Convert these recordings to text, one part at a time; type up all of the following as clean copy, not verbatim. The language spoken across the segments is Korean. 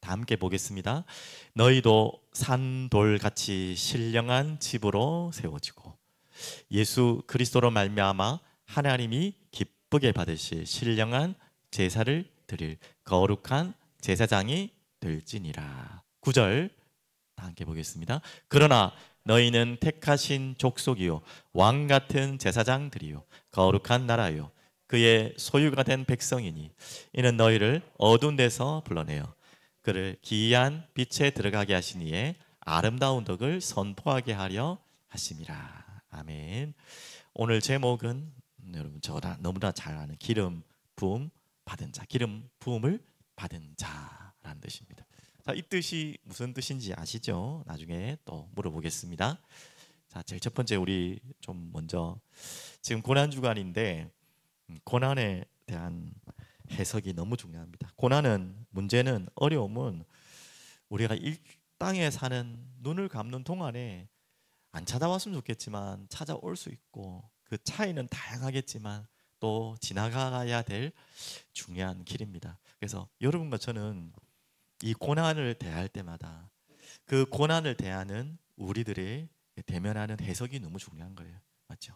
다 함께 보겠습니다. 너희도 산돌같이 신령한 집으로 세워지고 예수 그리스도로 말미암아 하나님이 기쁘게 받으실 신령한 제사를 드릴 거룩한 제사장이 될지니라. 9절 다 함께 보겠습니다. 그러나 너희는 택하신 족속이요 왕 같은 제사장들이요 거룩한 나라요 그의 소유가 된 백성이니 이는 너희를 어두운 데서 불러내어 그를 기이한 빛에 들어가게 하시니에 아름다운 덕을 선포하게 하려 하심이라. 아멘. 오늘 제목은 여러분 저다 너무나 잘 아는 기름 부음 받은 자, 기름 부음을 받은 자라는 뜻입니다. 자, 이 뜻이 무슨 뜻인지 아시죠? 나중에 또 물어보겠습니다. 자, 제일 첫 번째 우리 좀 먼저 지금 고난 주간인데 고난에 대한 해석이 너무 중요합니다. 고난은 문제는 어려움은 우리가 이 땅에 사는 눈을 감는 동안에 안 찾아왔으면 좋겠지만 찾아올 수 있고 그 차이는 다양하겠지만 또 지나가야 될 중요한 길입니다. 그래서 여러분과 저는 이 고난을 대할 때마다 그 고난을 대하는 우리들의 대면하는 해석이 너무 중요한 거예요. 맞죠?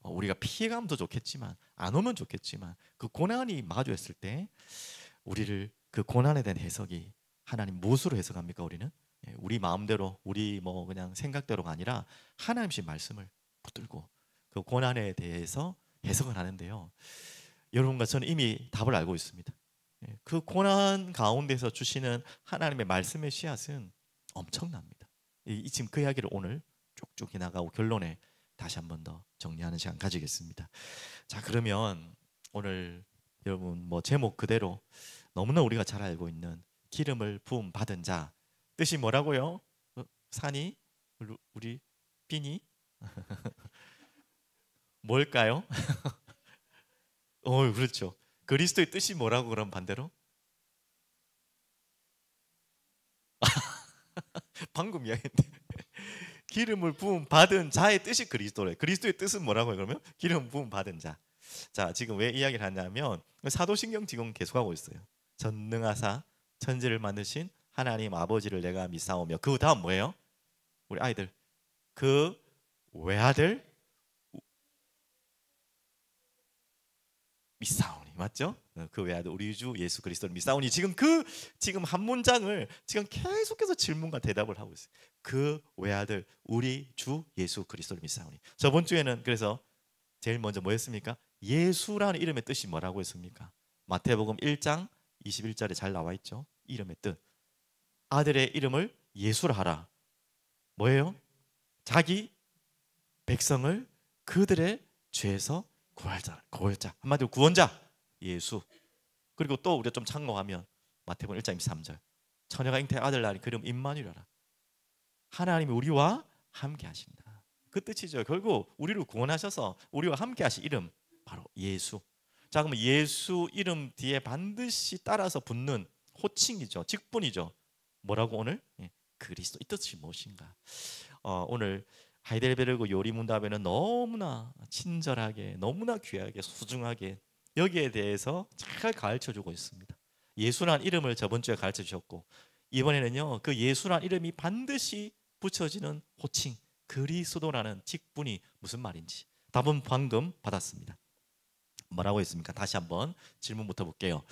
우리가 피해가면 더 좋겠지만 안 오면 좋겠지만 그 고난이 마주했을 때 우리를 그 고난에 대한 해석이 하나님 무엇으로 해석합니까? 우리는 우리 마음대로 우리 뭐 그냥 생각대로가 아니라 하나님의 말씀을 붙들고 그 고난에 대해서 해석을 하는데요. 여러분과 저는 이미 답을 알고 있습니다. 그 고난 가운데서 주시는 하나님의 말씀의 씨앗은 엄청납니다. 지금 그 이야기를 오늘 쭉쭉 나가고 결론에 다시 한 번 더 정리하는 시간 가지겠습니다. 자, 그러면 오늘 여러분 뭐 제목 그대로 너무나 우리가 잘 알고 있는 기름을 부음 받은 자 뜻이 뭐라고요? 산이 우리 빈이 뭘까요? 그렇죠. 그리스도의 뜻이 뭐라고 그럼 반대로? 방금 이야기했는데 기름을 부음 받은 자의 뜻이 그리스도래. 그리스도의 뜻은 뭐라고요? 그러면 기름 부음 받은 자. 자, 지금 왜 이야기를 하냐면 사도신경 지금 계속하고 있어요. 전능하사 천지를 만드신 하나님 아버지를 내가 믿사오며 그 다음 뭐예요? 우리 아이들 그 외아들 믿사오니 맞죠? 그 외아들 우리 주 예수 그리스도를 믿사오니 지금 한 문장을 지금 계속해서 질문과 대답을 하고 있어요. 그 외아들 우리 주 예수 그리스도를 믿사오니. 저번 주에는 그래서 제일 먼저 뭐였습니까? 예수라는 이름의 뜻이 뭐라고 했습니까? 마태복음 1장 21절에 잘 나와 있죠. 이름의 뜻. 아들의 이름을 예수라 하라. 뭐예요? 자기 백성을 그들의 죄에서 구할자. 한마디로 구원자 예수. 그리고 또 우리가 좀 참고하면 마태복음 1장 23절 처녀가 잉태한 아들 낳으니 그 이름 임마누엘이라. 하나님이 우리와 함께 하신다. 그 뜻이죠. 결국 우리를 구원하셔서 우리와 함께 하신 이름 바로 예수. 자, 그러면 예수 이름 뒤에 반드시 따라서 붙는 호칭이죠. 직분이죠. 뭐라고 오늘? 그리스도. 이 뜻이 무엇인가? 오늘 하이델베르그 요리문답에는 너무나 친절하게 너무나 귀하게 소중하게 여기에 대해서 잘 가르쳐주고 있습니다. 예수란 이름을 저번 주에 가르쳐 주셨고 이번에는요 그 예수란 이름이 반드시 붙여지는 호칭 그리스도라는 직분이 무슨 말인지 답은 방금 받았습니다. 뭐라고 했습니까? 다시 한번 질문부터 볼게요.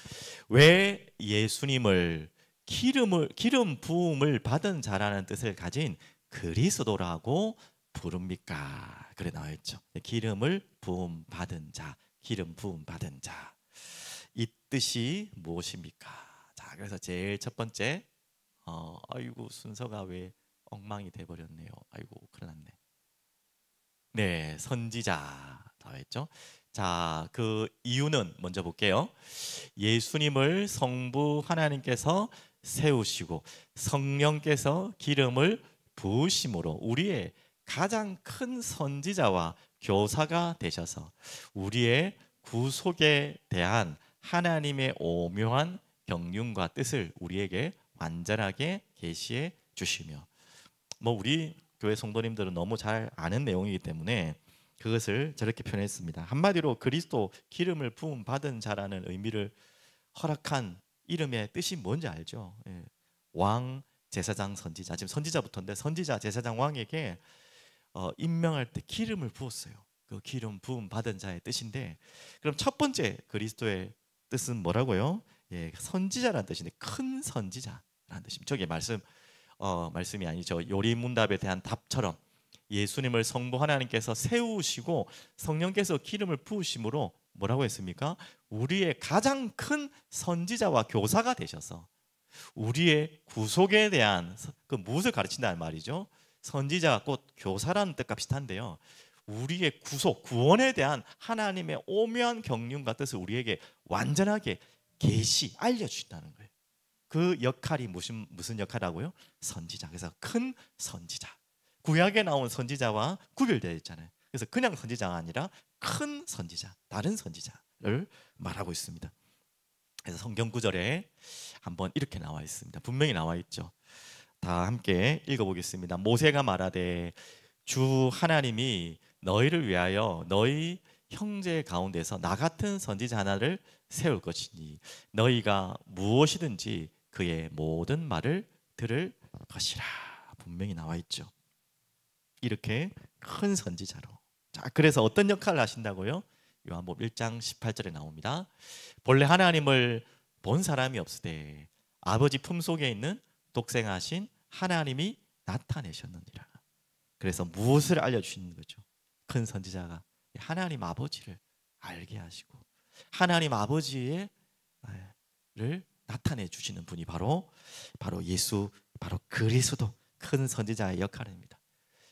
왜 예수님을 기름 부음을 받은 자라는 뜻을 가진 그리스도라고 부릅니까? 그래 나와 있죠. 기름을 부음 받은 자, 기름 부음 받은 자. 이 뜻이 무엇입니까? 자, 그래서 제일 첫 번째, 아이고 순서가 왜 엉망이 돼 버렸네요. 아이고 큰일 났네. 네, 선지자 나와 있죠. 자, 그 이유는 먼저 볼게요. 예수님을 성부 하나님께서 세우시고 성령께서 기름을 부으심으로 우리의 가장 큰 선지자와 교사가 되셔서 우리의 구속에 대한 하나님의 오묘한 경륜과 뜻을 우리에게 완전하게 계시해 주시며 뭐 우리 교회 성도님들은 너무 잘 아는 내용이기 때문에 그것을 저렇게 표현했습니다. 한마디로 그리스도 기름을 부음 받은 자라는 의미를 허락한 이름의 뜻이 뭔지 알죠? 왕, 제사장, 선지자. 지금 선지자부터인데 선지자, 제사장, 왕에게 임명할 때 기름을 부었어요. 그 기름 부음 받은 자의 뜻인데, 그럼 첫 번째 그리스도의 뜻은 뭐라고요? 예, 선지자라는 뜻인데 큰 선지자라는 뜻입니다. 저게 말씀이 아니죠. 요리문답에 대한 답처럼 예수님을 성부 하나님께서 세우시고 성령께서 기름을 부으심으로 뭐라고 했습니까? 우리의 가장 큰 선지자와 교사가 되셔서 우리의 구속에 대한 그 무엇을 가르친다는 말이죠. 선지자가 곧 교사라는 뜻과 비슷한데요. 우리의 구속, 구원에 대한 하나님의 오묘한 경륜과 뜻을 우리에게 완전하게 계시 알려주신다는 거예요. 그 역할이 무슨 역할이라고요? 선지자. 그래서 큰 선지자. 구약에 나온 선지자와 구별되어 있잖아요. 그래서 그냥 선지자가 아니라 큰 선지자, 다른 선지자를 말하고 있습니다. 그래서 성경 구절에 한번 이렇게 나와 있습니다. 분명히 나와 있죠. 다 함께 읽어보겠습니다. 모세가 말하되 주 하나님이 너희를 위하여 너희 형제 가운데서 나 같은 선지자 하나를 세울 것이니 너희가 무엇이든지 그의 모든 말을 들을 것이라. 분명히 나와 있죠. 이렇게 큰 선지자로. 자, 그래서 어떤 역할을 하신다고요? 요한복음 1장 18절에 나옵니다. 본래 하나님을 본 사람이 없으되 아버지 품속에 있는 독생하신 하나님이 나타내셨느니라. 그래서 무엇을 알려주시는 거죠? 큰 선지자가 하나님 아버지를 알게 하시고 하나님 아버지를 나타내 주시는 분이 바로 예수, 바로 그리스도, 큰 선지자의 역할입니다.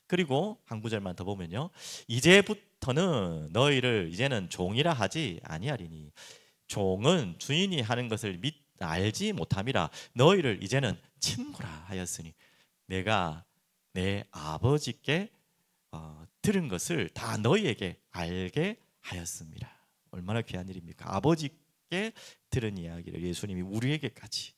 그리고 한 구절만 더 보면요, 이제부터는 너희를 이제는 종이라 하지 아니하리니 종은 주인이 하는 것을 알지 못함이라 너희를 이제는 친구라 하였으니 내가 내 아버지께 들은 것을 다 너희에게 알게 하였습니다. 얼마나 귀한 일입니까? 아버지께 들은 이야기를 예수님이 우리에게까지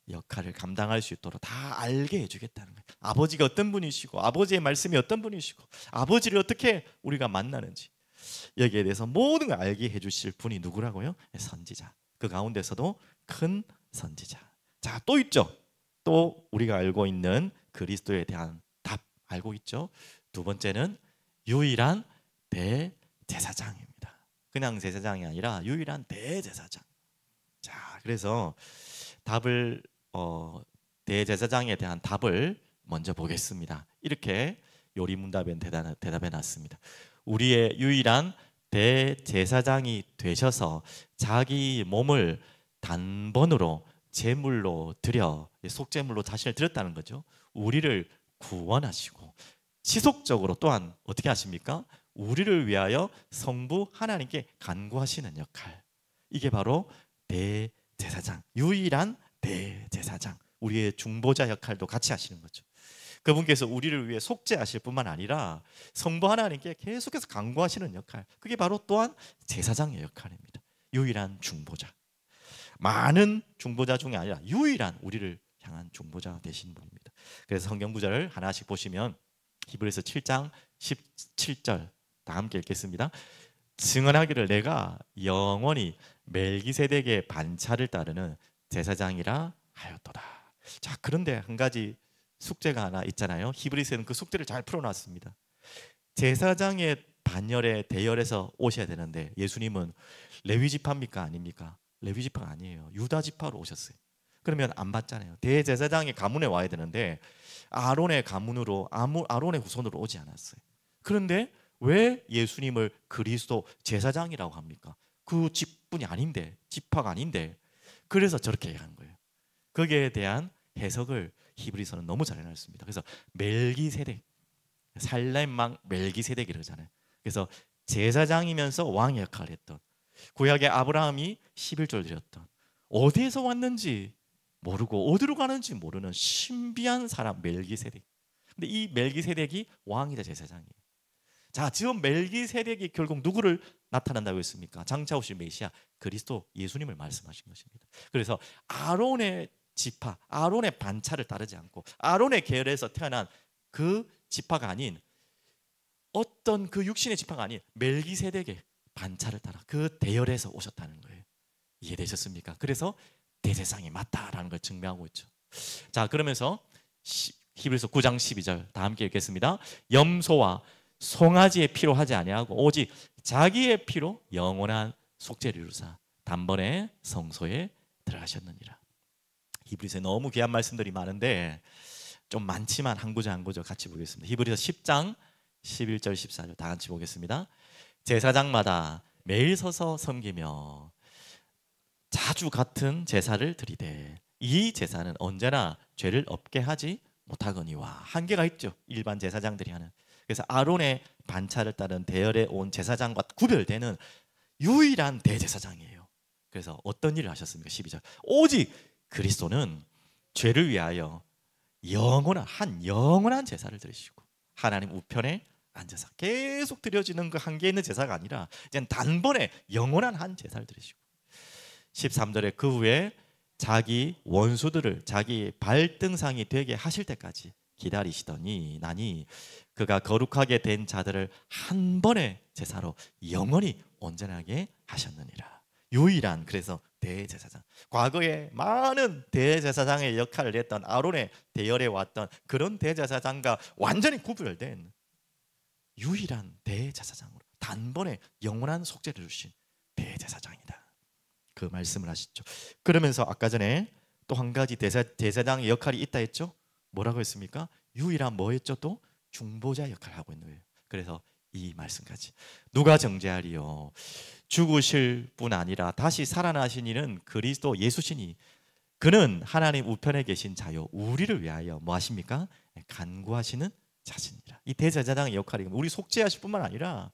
역할을 감당할 수 있도록 다 알게 해주겠다는 거예요. 아버지가 어떤 분이시고 아버지의 말씀이 어떤 분이시고 아버지를 어떻게 우리가 만나는지 여기에 대해서 모든 걸 알게 해주실 분이 누구라고요? 선지자. 그 가운데서도 큰 선지자. 자, 또 있죠. 또 우리가 알고 있는 그리스도에 대한 답 알고 있죠. 두 번째는 유일한 대제사장입니다. 그냥 제사장이 아니라 유일한 대제사장. 자, 그래서 답을 대제사장에 대한 답을 먼저 보겠습니다. 이렇게 요리문답에 대답해 놨습니다. 우리의 유일한 대제사장이 되셔서 자기 몸을 단번으로 제물로 드려, 속제물로 자신을 드렸다는 거죠. 우리를 구원하시고 지속적으로 또한 어떻게 하십니까? 우리를 위하여 성부 하나님께 간구하시는 역할. 이게 바로 대제사장, 유일한 대제사장, 우리의 중보자 역할도 같이 하시는 거죠. 그분께서 우리를 위해 속죄하실 뿐만 아니라 성부 하나님께 계속해서 간구하시는 역할, 그게 바로 또한 제사장의 역할입니다. 유일한 중보자. 많은 중보자 중에 아니라 유일한 우리를 향한 중보자 되신 분입니다. 그래서 성경 구절을 하나씩 보시면 히브리서 7장 17절 다 함께 읽겠습니다. 증언하기를 내가 영원히 멜기세덱의 반차를 따르는 제사장이라 하였도다. 자, 그런데 한 가지 숙제가 하나 있잖아요. 히브리서는 그 숙제를 잘 풀어놨습니다. 제사장의 반열에 대열에서 오셔야 되는데 예수님은 레위 지파입니까 아닙니까? 레위 지파가 아니에요. 유다 지파로 오셨어요. 그러면 안 받잖아요. 대제사장의 가문에 와야 되는데 아론의 가문으로 아론의 후손으로 오지 않았어요. 그런데 왜 예수님을 그리스도 제사장이라고 합니까? 그 직분이 아닌데, 지파가 아닌데, 그래서 저렇게 얘기하는 거예요. 거기에 대한 해석을 히브리서는 너무 잘 해놨습니다. 그래서 멜기세덱, 살렘 왕 멜기세덱이라고 그러잖아요. 그래서 제사장이면서 왕의 역할을 했던, 구약의 아브라함이 11조를 드렸던, 어디에서 왔는지 모르고 어디로 가는지 모르는 신비한 사람 멜기세덱. 근데 이 멜기세덱이 왕이자 제사장이에요. 자, 지금 멜기세덱이 결국 누구를 나타난다고 했습니까? 장차 오실 메시아 그리스도 예수님을 말씀하신 것입니다. 그래서 아론의 지파, 아론의 반차를 따르지 않고 아론의 계열에서 태어난 그 지파가 아닌, 어떤 그 육신의 지파가 아닌 멜기세덱의 반차를 따라 그 대열에서 오셨다는 거예요. 이해되셨습니까? 그래서 대제사장이 맞다라는 걸 증명하고 있죠. 자, 그러면서 히브리서 9장 12절 다 함께 읽겠습니다. 염소와 송아지의 피로 하지 아니하고 오직 자기의 피로 영원한 속죄를 이루사 단번에 성소에 들어가셨느니라. 히브리서에 너무 귀한 말씀들이 많은데 좀 많지만 한 구절 한 구절 같이 보겠습니다. 히브리서 10장 11절 14절 다 같이 보겠습니다. 제사장마다 매일 서서 섬기며 자주 같은 제사를 드리되 이 제사는 언제나 죄를 없게 하지 못하거니와. 한계가 있죠, 일반 제사장들이 하는. 그래서 아론의 반차를 따른 대열에 온 제사장과 구별되는 유일한 대제사장이에요. 그래서 어떤 일을 하셨습니까? 12절 오직 그리스도는 죄를 위하여 영원한 제사를 드리시고 하나님 우편에 앉아서 계속 드려지는 그 한계 있는 제사가 아니라 이제 단번에 영원한 한 제사를 드리시고 13절에 그 후에 자기 원수들을 자기 발등상이 되게 하실 때까지 기다리시더니 나니 그가 거룩하게 된 자들을 한 번의 제사로 영원히 온전하게 하셨느니라. 유일한, 그래서 대제사장, 과거에 많은 대제사장의 역할을 했던 아론의 대열에 왔던 그런 대제사장과 완전히 구별된 유일한 대제사장으로 단번에 영원한 속죄를 주신 대제사장이다, 그 말씀을 하시죠. 그러면서 아까 전에 또 한 가지 대제사장의 역할이 있다 했죠. 뭐라고 했습니까? 유일한 뭐 했죠? 또 중보자 역할을 하고 있는 거예요. 그래서 이 말씀까지 누가 정죄하리요? 죽으실 뿐 아니라 다시 살아나신 이는 그리스도 예수시니 그는 하나님 우편에 계신 자요 우리를 위하여 뭐 하십니까? 간구하시는 자신이라. 이 대제사장의 역할이 우리 속죄하실 뿐만 아니라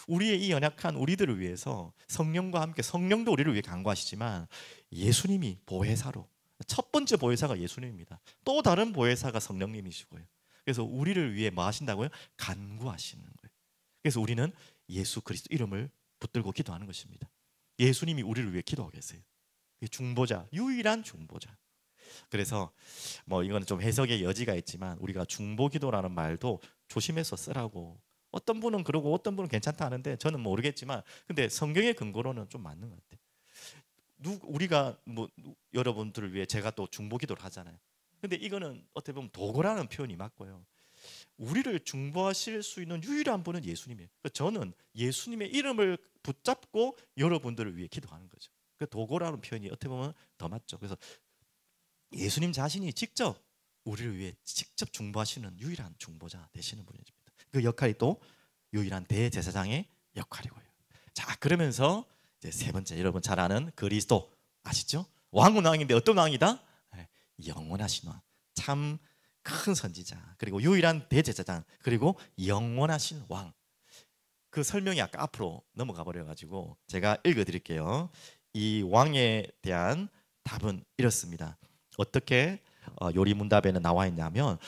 우리의 이 연약한 우리들을 위해서 성령과 함께, 성령도 우리를 위해 간구하시지만 예수님이 보혜사로, 첫 번째 보혜사가 예수님입니다. 또 다른 보혜사가 성령님이시고요. 그래서 우리를 위해 뭐 하신다고요? 간구하시는 거예요. 그래서 우리는 예수 그리스도 이름을 붙들고 기도하는 것입니다. 예수님이 우리를 위해 기도하고 계세요. 중보자, 유일한 중보자. 그래서 뭐 이건 좀 해석의 여지가 있지만 우리가 중보기도라는 말도 조심해서 쓰라고. 어떤 분은 그러고 어떤 분은 괜찮다 하는데 저는 모르겠지만 근데 성경의 근거로는 좀 맞는 것 같아요. 우리가 뭐 여러분들을 위해 제가 또 중보기도를 하잖아요. 근데 이거는 어떻게 보면 도구라는 표현이 맞고요. 우리를 중보하실 수 있는 유일한 분은 예수님이에요. 저는 예수님의 이름을 붙잡고 여러분들을 위해 기도하는 거죠. 그 도구라는 표현이 어떻게 보면 더 맞죠. 그래서 예수님 자신이 직접 우리를 위해 직접 중보하시는 유일한 중보자 되시는 분입니다. 그 역할이 또 유일한 대제사장의 역할이고요. 자, 그러면서 이제 세 번째, 여러분 잘 아는 그리스도 아시죠? 왕은 왕인데 어떤 왕이다? 영원하신 왕, 참 큰 선지자, 그리고 유일한 대제사장, 그리고 영원하신 왕. 그 설명이 아까 앞으로 넘어가 버려가지고 제가 읽어드릴게요. 이 왕에 대한 답은 이렇습니다. 어떻게 요리문답에는 나와 있냐면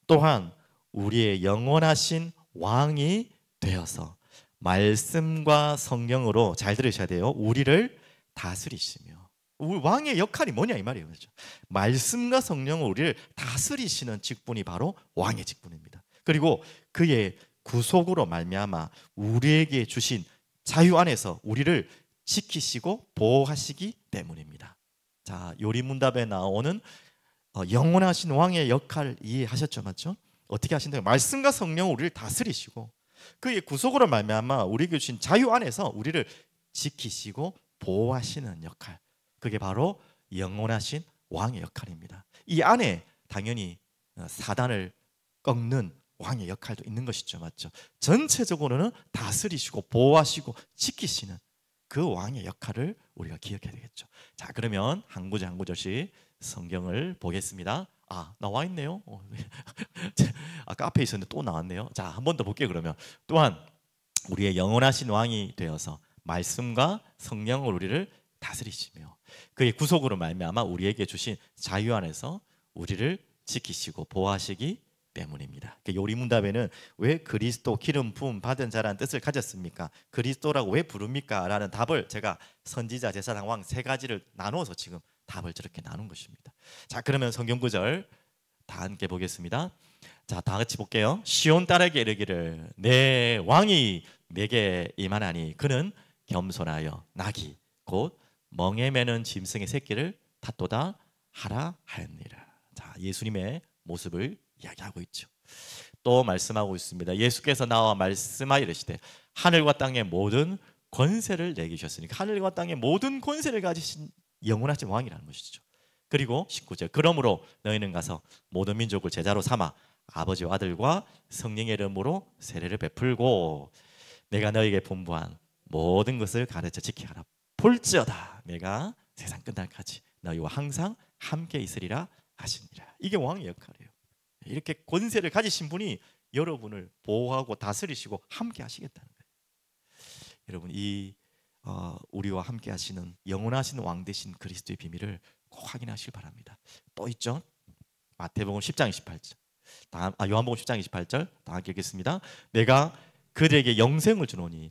또한 우리의 영원하신 왕이 되어서 말씀과 성령으로, 잘 들으셔야 돼요, 우리를 다스리시며. 우리 왕의 역할이 뭐냐 이 말이에요. 그렇죠? 말씀과 성령으로 우리를 다스리시는 직분이 바로 왕의 직분입니다. 그리고 그의 구속으로 말미암아 우리에게 주신 자유 안에서 우리를 지키시고 보호하시기 때문입니다. 자, 요리문답에 나오는 영원하신 왕의 역할 이해하셨죠? 맞죠? 어떻게 하신다고요? 말씀과 성령으로 우리를 다스리시고 그의 구속으로 말미암아 우리에게 주신 자유 안에서 우리를 지키시고 보호하시는 역할, 그게 바로 영원하신 왕의 역할입니다. 이 안에 당연히 사단을 꺾는 왕의 역할도 있는 것이죠. 맞죠? 전체적으로는 다스리시고 보호하시고 지키시는 그 왕의 역할을 우리가 기억해야 되겠죠. 자, 그러면 한 구절 한 구절씩 성경을 보겠습니다. 아, 나와 있네요. 아까 앞에 있었는데 또 나왔네요. 자, 한 번 더 볼게요. 그러면 또한 우리의 영원하신 왕이 되어서 말씀과 성령으로 우리를 다스리시며 그의 구속으로 말미암아 우리에게 주신 자유 안에서 우리를 지키시고 보호하시기 때문입니다. 요리문답에는 왜 그리스도 기름 부음 받은 자라는 뜻을 가졌습니까? 그리스도라고 왜 부릅니까? 라는 답을 제가 선지자, 제사장, 왕 세 가지를 나누어서 지금 답을 저렇게 나눈 것입니다. 자, 그러면 성경 구절 다 함께 보겠습니다. 자, 다 같이 볼게요. 시온 딸에게 이르기를 내 왕이 내게 임하나니 그는 겸손하여 나귀 곧 멍에 매는 짐승의 새끼를 탓도다 하라 하였니라. 자, 예수님의 모습을 이야기하고 있죠. 또 말씀하고 있습니다. 예수께서 나와 말씀하여 이르시되 하늘과 땅의 모든 권세를 내게 주셨으니까 하늘과 땅의 모든 권세를 가지신 영원하신 왕이라는 것이죠. 그리고 19절 그러므로 너희는 가서 모든 민족을 제자로 삼아 아버지와 아들과 성령의 이름으로 세례를 베풀고 내가 너희에게 분부한 모든 것을 가르쳐 지키게 하라. 볼지어다 내가 세상 끝날까지 너희와 항상 함께 있으리라 하시니라. 이게 왕의 역할이에요. 이렇게 권세를 가지신 분이 여러분을 보호하고 다스리시고 함께 하시겠다는 거예요. 여러분 이 우리와 함께 하시는 영원하신 왕 되신 그리스도의 비밀을 꼭 확인하시길 바랍니다. 또 있죠. 마태복음 10장 28절. 요한복음 10장 28절 다 함께 읽겠습니다. 내가 그들에게 영생을 주노니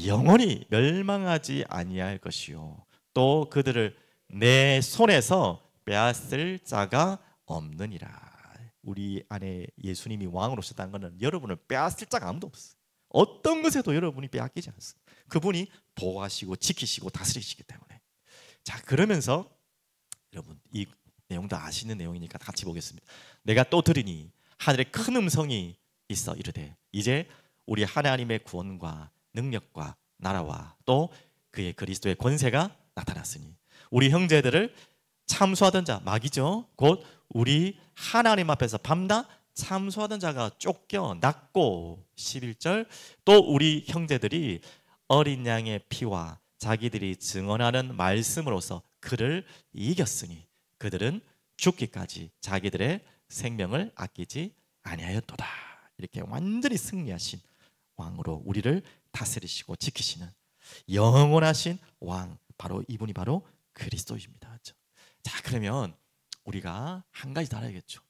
영원히 멸망하지 아니할 것이요 또 그들을 내 손에서 빼앗을 자가 없느니라. 우리 안에 예수님이 왕으로 오셨다는 것은 여러분을 빼앗을 자가 아무도 없어요. 어떤 것에도 여러분이 빼앗기지 않습니다. 그분이 보호하시고 지키시고 다스리시기 때문에. 자, 그러면서 여러분 이 내용도 아시는 내용이니까 같이 보겠습니다. 내가 또 들으니 하늘에 큰 음성이 있어 이르되 이제 우리 하나님의 구원과 능력과 나라와 또 그의 그리스도의 권세가 나타났으니 우리 형제들을 참소하던 자 마귀죠. 곧 우리 하나님 앞에서 밤낮 참소하던 자가 쫓겨났고 11절 또 우리 형제들이 어린 양의 피와 자기들이 증언하는 말씀으로서 그를 이겼으니 그들은 죽기까지 자기들의 생명을 아끼지 아니하였도다. 이렇게 완전히 승리하신 왕으로 우리를 다스리시고 지키시는 영원하신 왕 바로 이분이 바로 그리스도입니다. 자, 그러면 우리가 한 가지 더 알아야겠죠.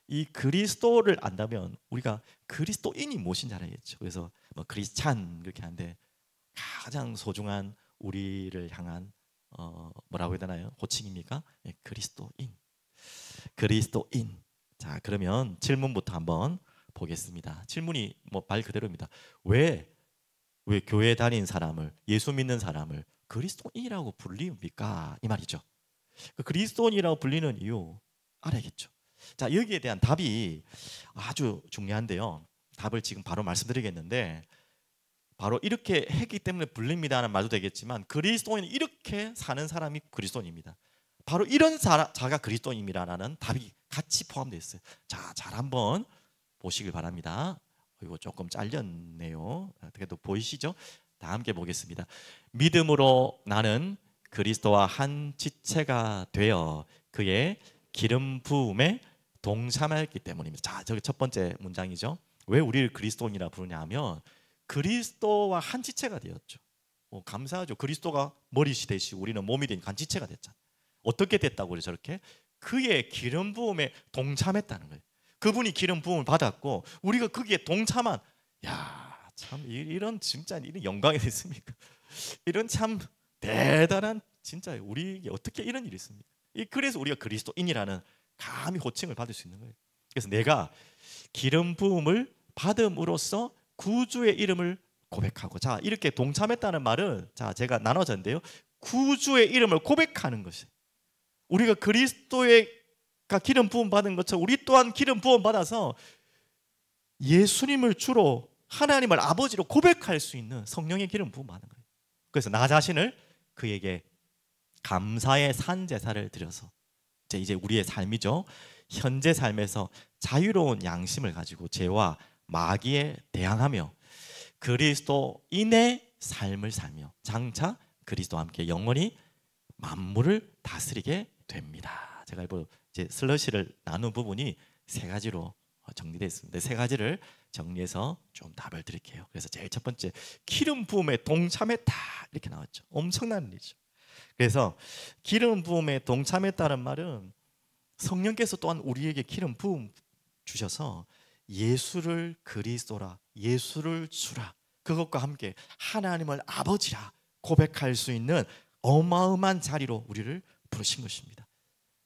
이 그리스도를 안다면 우리가 그리스도인이 무엇인지 알아야겠죠. 그래서 뭐 크리스찬 그렇게 하는데 가장 소중한 우리를 향한 뭐라고 해야 되나요? 호칭입니까? 네, 그리스도인. 그리스도인. 자, 그러면 질문부터 한번 보겠습니다. 질문이 뭐 말 그대로입니다. 왜 교회 다닌 사람을 예수 믿는 사람을 그리스도인이라고 불립니까? 이 말이죠. 그 그리스도인이라고 불리는 이유 알아야겠죠. 자, 여기에 대한 답이 아주 중요한데요. 답을 지금 바로 말씀드리겠는데 바로 이렇게 했기 때문에 불립니다는 말도 되겠지만 그리스도인은 이렇게 사는 사람이 그리스도인입니다. 바로 이런 자가 그리스도인이라는 답이 같이 포함되어 있어요. 자, 잘 한번 보시길 바랍니다. 이거 조금 잘렸네요. 그래도 보이시죠? 다 함께 보겠습니다. 믿음으로 나는 그리스도와 한 지체가 되어 그의 기름 부음에 동참하였기 때문입니다. 자, 저기 첫 번째 문장이죠. 왜 우리를 그리스도인이라 부르냐 하면 그리스도와 한 지체가 되었죠. 감사하죠. 그리스도가 머리시 되시고 우리는 몸이 된 한 지체가 됐잖아요. 어떻게 됐다고 그래 저렇게? 그의 기름 부음에 동참했다는 거예요. 그분이 기름 부음을 받았고 우리가 거기에 동참한 야, 참 이런 진짜 이런 영광이 됐습니까? 이런 참 대단한 진짜 우리에게 어떻게 이런 일이 있습니까? 그래서 우리가 그리스도인이라는 감히 호칭을 받을 수 있는 거예요. 그래서 내가 기름 부음을 받음으로써 구주의 이름을 고백하고 자 이렇게 동참했다는 말은 자 제가 나눠졌는데요. 구주의 이름을 고백하는 것이 우리가 그리스도가 기름 부음 받은 것처럼 우리 또한 기름 부음 받아서 예수님을 주로 하나님을 아버지로 고백할 수 있는 성령의 기름 부음 받는 거예요. 그래서 나 자신을 그에게 감사의 산제사를 드려서 이제 우리의 삶이죠. 현재 삶에서 자유로운 양심을 가지고 죄와 마귀에 대항하며 그리스도인의 삶을 살며 장차 그리스도와 함께 영원히 만물을 다스리게 됩니다. 제가 이제 슬러시를 나눈 부분이 세 가지로 정리되어 있습니다. 세 가지를 정리해서 좀 답을 드릴게요. 그래서 제일 첫 번째 기름 부음에 동참했다 이렇게 나왔죠. 엄청난 일이죠. 그래서 기름 부음에 동참했다는 말은 성령께서 또한 우리에게 기름 부음 주셔서 예수를 그리스도라 예수를 주라 그것과 함께 하나님을 아버지라 고백할 수 있는 어마어마한 자리로 우리를 부르신 것입니다.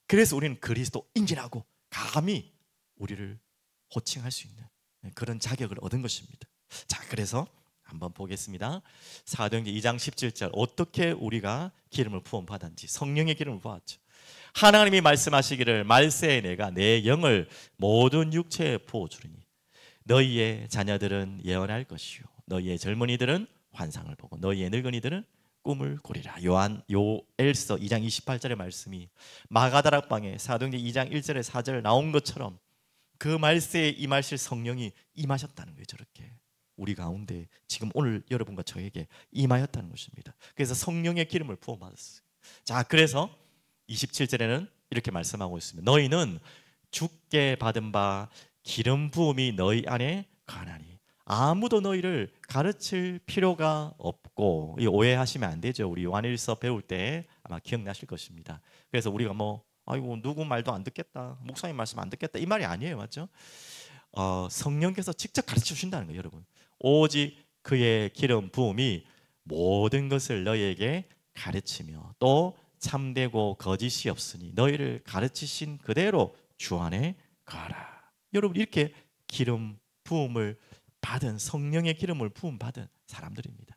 그래서 우리는 그리스도인이라고 감히 우리를 호칭할 수 있는 그런 자격을 얻은 것입니다. 자, 그래서 한번 보겠습니다. 사도행전 2장 17절 어떻게 우리가 기름을 부음 받았는지 성령의 기름을 받았죠. 하나님이 말씀하시기를 말세에 내가 내 영을 모든 육체에 부어주리니 너희의 자녀들은 예언할 것이요 너희의 젊은이들은 환상을 보고 너희의 늙은이들은 꿈을 꾸리라. 요엘서 2장 28절의 말씀이 마가다락방에 사도행전 2장 1절에 4절 나온 것처럼 그 말세에 임하실 성령이 임하셨다는 거예요. 저렇게 우리 가운데 지금 오늘 여러분과 저에게 임하였다는 것입니다. 그래서 성령의 기름을 부어받았어요. 자, 그래서 27절에는 이렇게 말씀하고 있습니다. 너희는 주께 받은 바 기름 부음이 너희 안에 가나니 아무도 너희를 가르칠 필요가 없고, 이 오해하시면 안 되죠. 우리 요한일서 배울 때 아마 기억나실 것입니다. 그래서 우리가 아이고 누구 말도 안 듣겠다, 목사님 말씀 안 듣겠다 이 말이 아니에요. 맞죠? 성령께서 직접 가르쳐 주신다는 거예요. 여러분, 오직 그의 기름 부음이 모든 것을 너희에게 가르치며 또 참되고 거짓이 없으니 너희를 가르치신 그대로 주 안에 가라. 여러분, 이렇게 기름 부음을 받은, 성령의 기름을 부음 받은 사람들입니다.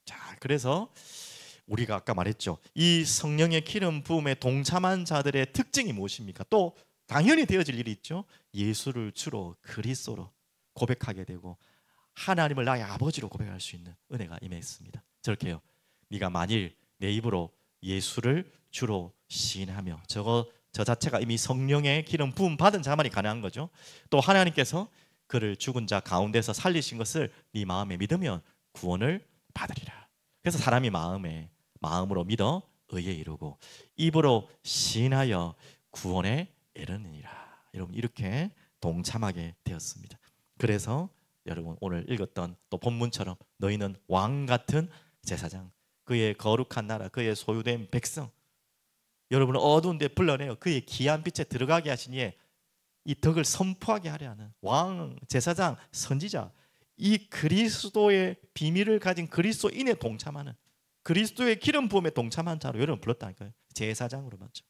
자, 그래서 우리가 아까 말했죠. 이 성령의 기름 부음에 동참한 자들의 특징이 무엇입니까? 또 당연히 되어질 일이 있죠. 예수를 주로 그리스도로 고백하게 되고 하나님을 나의 아버지로 고백할 수 있는 은혜가 임했습니다. 저렇게요. 네가 만일 내 입으로 예수를 주로 시인하며 저 자체가 이미 성령의 기름 부음 받은 자만이 가능한 거죠. 또 하나님께서 그를 죽은 자 가운데서 살리신 것을 네 마음에 믿으면 구원을 받으리라. 그래서 사람이 마음으로 믿어 의에 이르고 입으로 시인하여 구원에 이르느니라. 여러분, 이렇게 동참하게 되었습니다. 그래서 여러분, 오늘 읽었던 또 본문처럼 너희는 왕 같은 제사장, 그의 거룩한 나라, 그의 소유된 백성, 여러분을 어두운 데 불러내어 그의 귀한 빛에 들어가게 하시니에 이 덕을 선포하게 하려 하는 왕, 제사장, 선지자, 이 그리스도의 비밀을 가진 그리스도인에 동참하는, 그리스도의 기름 부음에 동참한 자로 여러분 불렀다니까요. 제사장으로 맞죠.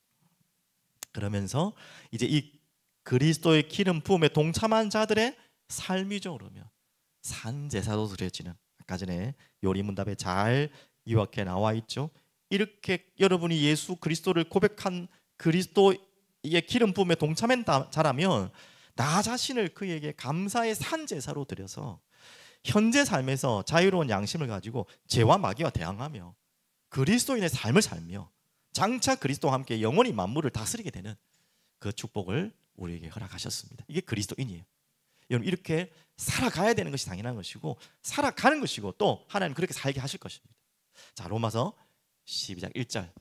그러면서 이제 이 그리스도의 기름 부음에 동참한 자들의 삶이죠. 그러면 산제사로 드려지는, 아까 전에 요리문답에 잘 이렇게 나와 있죠. 이렇게 여러분이 예수 그리스도를 고백한 그리스도의 기름 부음에 동참한 자라면 나 자신을 그에게 감사의 산제사로 드려서 현재 삶에서 자유로운 양심을 가지고 죄와 마귀와 대항하며 그리스도인의 삶을 살며 장차 그리스도와 함께 영원히 만물을 다스리게 되는 그 축복을 우리에게 허락하셨습니다. 이게 그리스도인이에요. 여러분, 이렇게 살아가야 되는 것이 당연한 것이고 살아가는 것이고 또 하나님 그렇게 살게 하실 것입니다. 자, 로마서 12장 1절.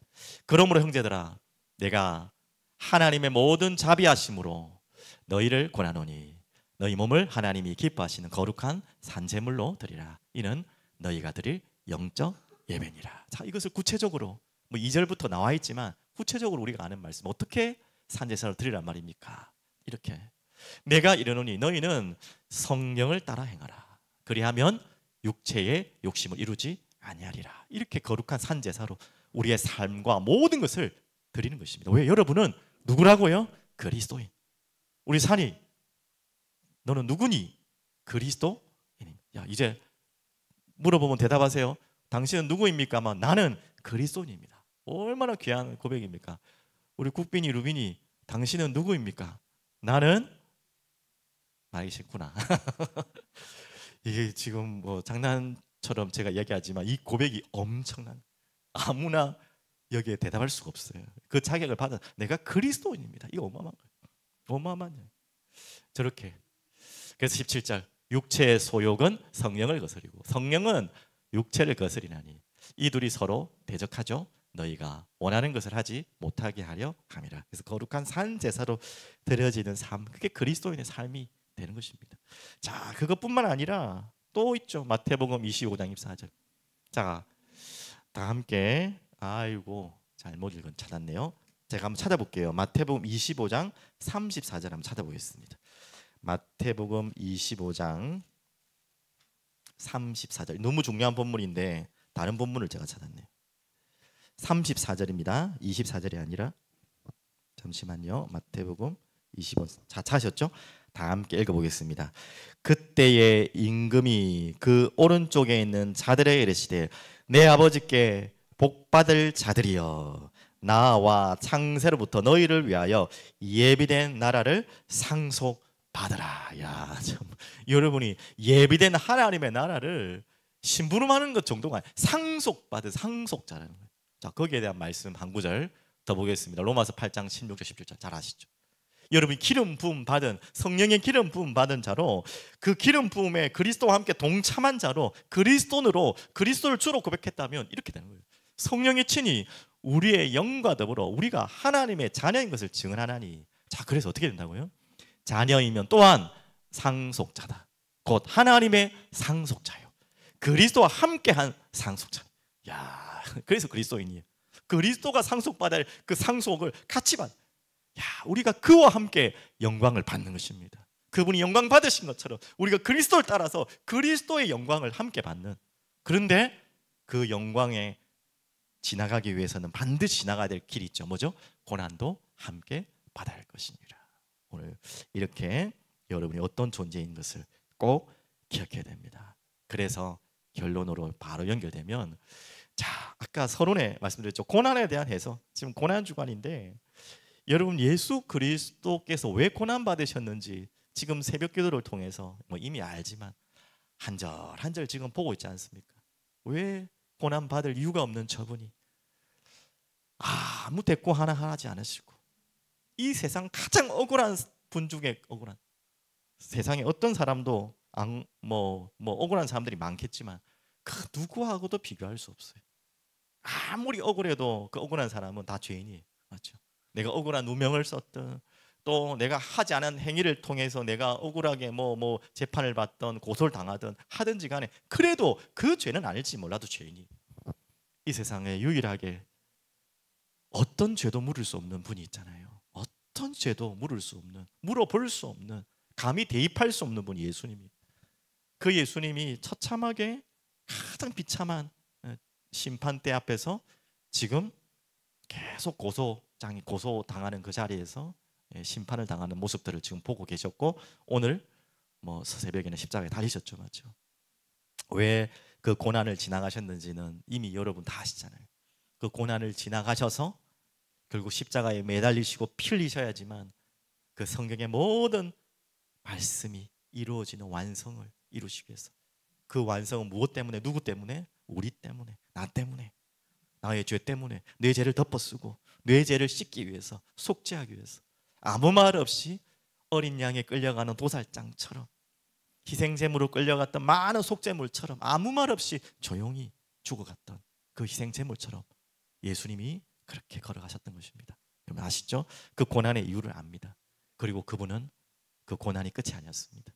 그러므로 형제들아, 내가 하나님의 모든 자비하심으로 너희를 권하노니 너희 몸을 하나님이 기뻐하시는 거룩한 산제물로 드리라. 이는 너희가 드릴 영적 예배니라. 자, 이것을 구체적으로 2절부터 나와 있지만 구체적으로 우리가 아는 말씀, 어떻게 산제사를 드리란 말입니까? 이렇게 내가 이르노니 너희는 성령을 따라 행하라. 그리하면 육체의 욕심을 이루지 아니하리라. 이렇게 거룩한 산제사로 우리의 삶과 모든 것을 드리는 것입니다. 왜? 여러분은 누구라고요? 그리스도인. 우리 산이, 너는 누구니? 그리스도인. 야, 이제 물어보면 대답하세요. 당신은 누구입니까? 나는 그리스도인입니다. 얼마나 귀한 고백입니까? 우리 국빈이, 루빈이, 당신은 누구입니까? 나는, 말이 싫구나. 이게 지금 장난처럼 제가 얘기하지만 이 고백이 엄청난, 아무나 여기에 대답할 수가 없어요. 그 자격을 받아, 내가 그리스도인입니다. 이거 어마어마한 거예요. 어마어마한 거예요. 저렇게. 그래서 17절, 육체의 소욕은 성령을 거스리고 성령은 육체를 거스리나니 이 둘이 서로 대적하죠. 너희가 원하는 것을 하지 못하게 하려 함이라. 그래서 거룩한 산제사로 드려지는 삶, 그게 그리스도인의 삶이 되는 것입니다. 자, 그것뿐만 아니라 또 있죠. 마태복음 25장 24절. 자, 다 함께, 아이고 잘못 읽은 찾았네요. 제가 한번 찾아볼게요. 마태복음 25장 34절 한번 찾아보겠습니다. 마태복음 25장 34절. 너무 중요한 본문인데 다른 본문을 제가 찾았네요. 34절입니다. 24절이 아니라, 잠시만요. 마태복음 25. 자, 찾으셨죠? 다 함께 읽어보겠습니다. 그때의 임금이 그 오른쪽에 있는 자들에게 이르시되 내 아버지께 복받을 자들이여, 나와 창세로부터 너희를 위하여 예비된 나라를 상속받으라. 야, 참. 여러분이 예비된 하나님의 나라를 심부름하는 것 정도가 아니라 상속받은 상속자라는 거예요. 자, 거기에 대한 말씀 한 구절 더 보겠습니다. 로마서 8장 16절 17절 잘 아시죠? 여러분이 기름 부음 받은, 성령의 기름 부음 받은 자로, 그 기름 부음에 그리스도와 함께 동참한 자로, 그리스도인으로 그리스도를 주로 고백했다면 이렇게 되는 거예요. 성령이 친히 우리의 영과 더불어 우리가 하나님의 자녀인 것을 증언하나니. 자, 그래서 어떻게 된다고요? 자녀이면 또한 상속자다. 곧 하나님의 상속자요, 그리스도와 함께한 상속자. 야, 그래서 그리스도인이에요. 그리스도가 상속받을 그 상속을 같이 받. 야, 우리가 그와 함께 영광을 받는 것입니다. 그분이 영광 받으신 것처럼 우리가 그리스도를 따라서 그리스도의 영광을 함께 받는. 그런데 그 영광에 지나가기 위해서는 반드시 지나가야 될 길이 있죠. 뭐죠? 고난도 함께 받아야 할 것이니라. 오늘 이렇게 여러분이 어떤 존재인 것을 꼭 기억해야 됩니다. 그래서 결론으로 바로 연결되면, 자, 아까 서론에 말씀드렸죠. 고난에 대한 해석. 지금 고난 주간인데 여러분, 예수 그리스도께서 왜 고난 받으셨는지 지금 새벽 기도를 통해서 뭐 이미 알지만 한 절 한 절 지금 보고 있지 않습니까? 왜 고난 받을 이유가 없는 저분이 아무 대꾸 하나 하지 않으시고, 이 세상 가장 억울한 분 중에 억울한, 세상에 어떤 사람도 뭐 억울한 사람들이 많겠지만 그 누구하고도 비교할 수 없어요. 아무리 억울해도 그 억울한 사람은 다 죄인이에요. 맞죠? 내가 억울한 누명을 썼든, 또 내가 하지 않은 행위를 통해서 내가 억울하게 뭐 재판을 받던 고소를 당하든 하든지 간에, 그래도 그 죄는 아닐지 몰라도 죄인이. 이 세상에 유일하게 어떤 죄도 물을 수 없는 분이 있잖아요. 어떤 죄도 물을 수 없는, 물어볼 수 없는, 감히 대입할 수 없는 분이 예수님이. 그 예수님이 처참하게 가장 비참한 심판대 앞에서 지금 계속 고소당하는 그 자리에서 심판을 당하는 모습들을 지금 보고 계셨고, 오늘 뭐 새벽에는 십자가에 달리셨죠. 맞죠? 왜 그 고난을 지나가셨는지는 이미 여러분 다 아시잖아요. 그 고난을 지나가셔서 결국 십자가에 매달리시고 피 흘리셔야지만 그 성경의 모든 말씀이 이루어지는 완성을 이루시기 위해서. 그 완성은 무엇 때문에? 누구 때문에? 우리 때문에, 나 때문에, 나의 죄 때문에 내 죄를 덮어쓰고 내 죄를 씻기 위해서, 속죄하기 위해서 아무 말 없이 어린 양에 끌려가는 도살장처럼, 희생제물로 끌려갔던 많은 속죄물처럼 아무 말 없이 조용히 죽어갔던 그 희생제물처럼 예수님이 그렇게 걸어가셨던 것입니다. 여러분 아시죠? 그 고난의 이유를 압니다. 그리고 그분은 그 고난이 끝이 아니었습니다.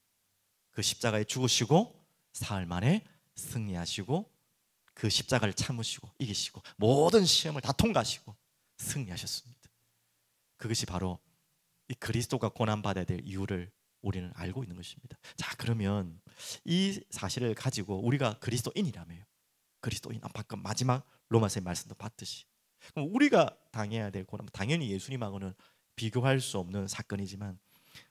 그 십자가에 죽으시고 사흘 만에 승리하시고, 그 십자가를 참으시고 이기시고 모든 시험을 다 통과하시고 승리하셨습니다. 그것이 바로 이 그리스도가 고난받아야 될 이유를 우리는 알고 있는 것입니다. 자, 그러면 이 사실을 가지고 우리가 그리스도인이라며요. 그리스도인, 방금 마지막 로마서의 말씀도 봤듯이, 그럼 우리가 당해야 될 고난, 당연히 예수님하고는 비교할 수 없는 사건이지만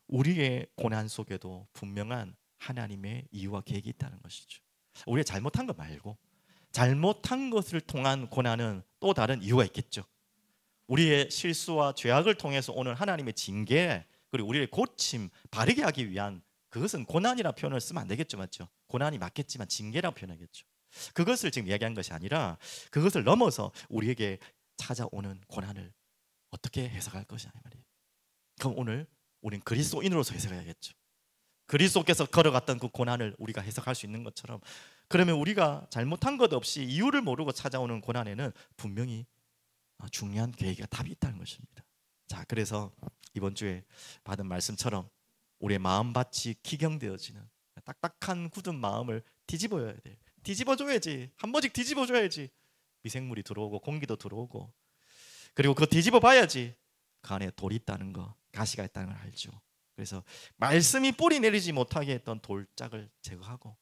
우리의 고난 속에도 분명한 하나님의 이유와 계획이 있다는 것이죠. 우리가 잘못한 것 말고 잘못한 것을 통한 고난은 또 다른 이유가 있겠죠. 우리의 실수와 죄악을 통해서 오는 하나님의 징계, 그리고 우리의 고침, 바르게 하기 위한, 그것은 고난이라 표현을 쓰면 안 되겠죠. 맞죠? 고난이 맞겠지만 징계라 표현하겠죠. 그것을 지금 이야기한 것이 아니라 그것을 넘어서 우리에게 찾아오는 고난을 어떻게 해석할 것이냐 말이에요. 그럼 오늘 우린 그리스도인으로서 해석해야겠죠. 그리스도께서 걸어갔던 그 고난을 우리가 해석할 수 있는 것처럼, 그러면 우리가 잘못한 것 없이 이유를 모르고 찾아오는 고난에는 분명히 중요한 계획이 답이 있다는 것입니다. 자, 그래서 이번 주에 받은 말씀처럼 우리의 마음밭이 기경되어지는 딱딱한 굳은 마음을 뒤집어야 돼. 뒤집어줘야지. 한 번씩 뒤집어줘야지. 미생물이 들어오고 공기도 들어오고, 그리고 그거 뒤집어 봐야지 그 안에 돌이 있다는 거, 가시가 있다는 걸 알죠. 그래서 말씀이 뿌리 내리지 못하게 했던 돌짝을 제거하고,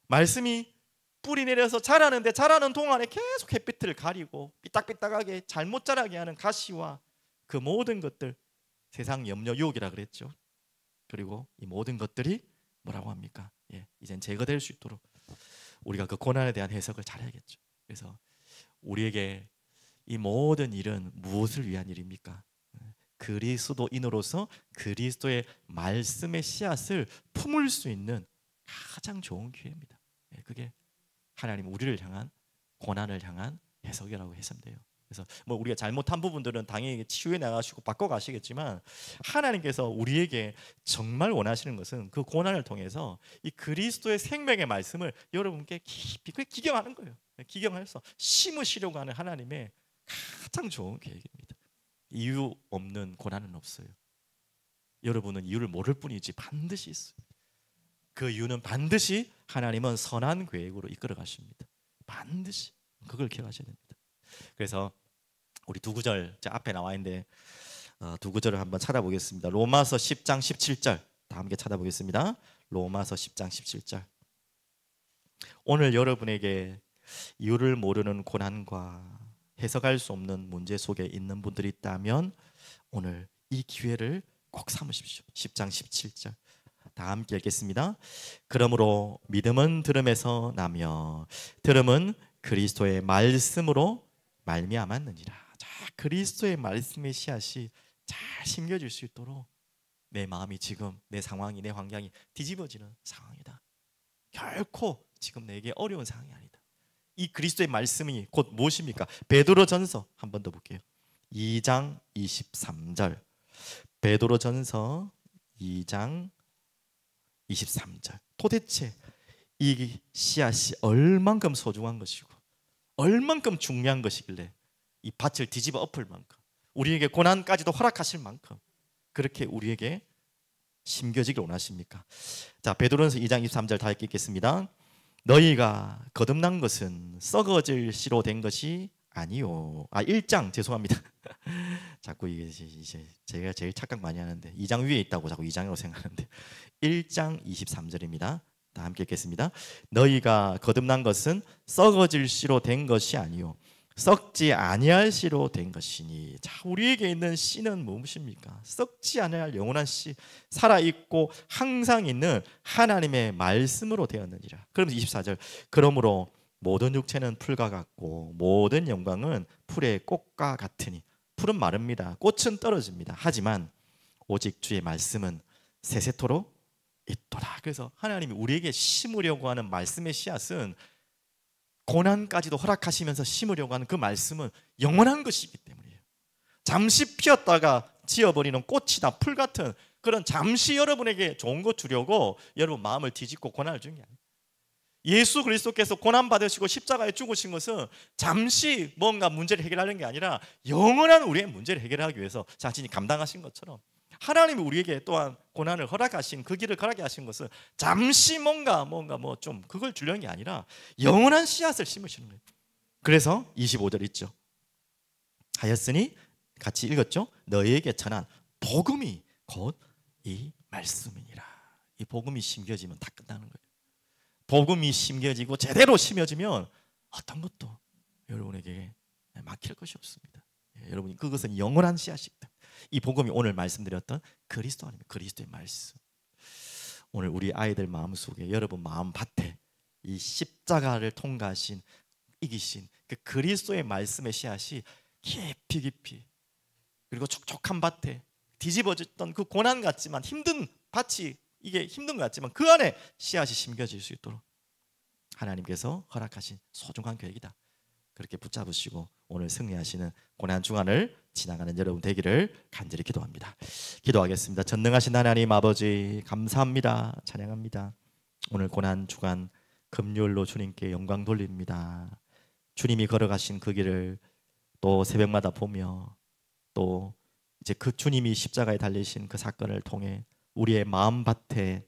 말씀이 뿌리 내려서 자라는데 자라는 동안에 계속 햇빛을 가리고 삐딱삐딱하게 잘못 자라게 하는 가시와 그 모든 것들, 세상 염려 유혹이라 그랬죠. 그리고 이 모든 것들이 뭐라고 합니까? 이젠 제거될 수 있도록 우리가 그 고난에 대한 해석을 잘해야겠죠. 그래서 우리에게 이 모든 일은 무엇을 위한 일입니까? 그리스도인으로서 그리스도의 말씀의 씨앗을 품을 수 있는 가장 좋은 기회입니다. 그게 하나님 우리를 향한 고난을 향한 해석이라고 했으면 돼요. 그래서 뭐 우리가 잘못한 부분들은 당연히 치유해 나가시고 바꿔 가시겠지만, 하나님께서 우리에게 정말 원하시는 것은 그 고난을 통해서 이 그리스도의 생명의 말씀을 여러분께 깊이 기경하는 거예요. 기경해서 심으시려고 하는 하나님의 가장 좋은 계획입니다. 이유 없는 고난은 없어요. 여러분은 이유를 모를 뿐이지 반드시 있어요. 그 이유는 반드시 하나님은 선한 계획으로 이끌어 가십니다. 반드시 그걸 기억하셔야 됩니다. 그래서 우리 두 구절 앞에 나와 있는데 두 구절을 한번 찾아보겠습니다. 로마서 10장 17절 다 함께 찾아보겠습니다. 로마서 10장 17절. 오늘 여러분에게 이유를 모르는 고난과 해석할 수 없는 문제 속에 있는 분들이 있다면 오늘 이 기회를 꼭 삼으십시오. 10장 17절 다 함께 읽겠습니다. 그러므로 믿음은 들음에서 나며 들음은 그리스도의 말씀으로 말미암았느니라. 자, 그리스도의 말씀의 씨앗이 잘 심겨질 수 있도록 내 마음이 지금 내 상황이 내 환경이 뒤집어지는 상황이다. 결코 지금 내게 어려운 상황이 아니다. 이 그리스도의 말씀이 곧 무엇입니까? 베드로전서 한 번 더 볼게요. 2장 23절. 베드로전서 2장 23절. 도대체 이 씨앗이 얼만큼 소중한 것이고 얼만큼 중요한 것이길래 이 밭을 뒤집어 엎을 만큼 우리에게 고난까지도 허락하실 만큼 그렇게 우리에게 심겨지길 원하십니까? 자, 베드로전서 2장 23절 다 읽겠습니다. 너희가 거듭난 것은 썩어질 씨로 된 것이 아니요. 1장 죄송합니다. 자꾸 이게 제가 제일 착각 많이 하는데 2장 위에 있다고 자꾸 2장으로 생각하는데 1장 23절입니다. 다 함께 읽겠습니다. 너희가 거듭난 것은 썩어질 씨로 된 것이 아니요 썩지 아니할 씨로 된 것이니. 자, 우리에게 있는 씨는 무엇입니까? 썩지 아니할 영원한 씨, 살아있고 항상 있는 하나님의 말씀으로 되었느니라. 그러면서 24절. 그러므로 모든 육체는 풀과 같고 모든 영광은 풀의 꽃과 같으니. 풀은 마릅니다. 꽃은 떨어집니다. 하지만 오직 주의 말씀은 세세토록 있도다. 그래서 하나님이 우리에게 심으려고 하는 말씀의 씨앗은 고난까지도 허락하시면서 심으려고 하는 그 말씀은 영원한 것이기 때문이에요. 잠시 피었다가 지어버리는 꽃이나 풀 같은 그런 잠시 여러분에게 좋은 것 주려고 여러분 마음을 뒤집고 고난을 주는 게 아니에요. 예수 그리스도께서 고난 받으시고 십자가에 죽으신 것은 잠시 뭔가 문제를 해결하는 게 아니라 영원한 우리의 문제를 해결하기 위해서 자신이 감당하신 것처럼 하나님이 우리에게 또한 고난을 허락하신 그 길을 가게 하신 것은 잠시 뭔가 뭐 좀 그걸 주려는 게 아니라 영원한 씨앗을 심으시는 거예요. 그래서 25절 있죠. 하였으니 같이 읽었죠. 너희에게 전한 복음이 곧 이 말씀이니라. 이 복음이 심겨지면 다 끝나는 거예요. 복음이 심겨지고 제대로 심어지면 어떤 것도 여러분에게 막힐 것이 없습니다. 여러분이 그것은 영원한 씨앗이다. 이 복음이 오늘 말씀드렸던 그리스도 아닙니까? 그리스도의 말씀. 오늘 우리 아이들 마음속에 여러분 마음밭에 이 십자가를 통과하신 이기신 그 그리스도의 말씀의 씨앗이 깊이 그리고 촉촉한 밭에 뒤집어졌던 그 고난 같지만 힘든 밭이 이게 힘든 것 같지만 그 안에 씨앗이 심겨질 수 있도록 하나님께서 허락하신 소중한 계획이다. 그렇게 붙잡으시고 오늘 승리하시는 고난 주간을 지나가는 여러분 되기를 간절히 기도합니다. 기도하겠습니다. 전능하신 하나님 아버지 감사합니다. 찬양합니다. 오늘 고난 주간 금요일로 주님께 영광 돌립니다. 주님이 걸어가신 그 길을 또 새벽마다 보며 또 이제 그 주님이 십자가에 달리신 그 사건을 통해 우리의 마음밭에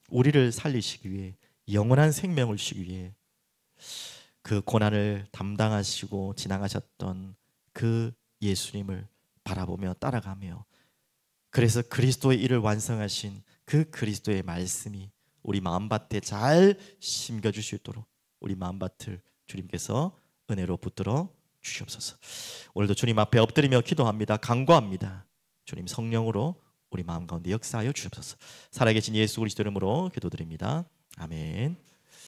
우리를 살리시기 위해 영원한 생명을 주시기 위해 그 고난을 담당하시고 지나가셨던 그 예수님을 바라보며 따라가며 그래서 그리스도의 일을 완성하신 그 그리스도의 말씀이 우리 마음밭에 잘 심겨줄 수 있도록 우리 마음밭을 주님께서 은혜로 붙들어 주시옵소서. 오늘도 주님 앞에 엎드리며 기도합니다. 간구합니다. 주님 성령으로 우리 마음 가운데 역사하여 주옵소서. 살아계신 예수 그리스도 이름으로 기도드립니다. 아멘.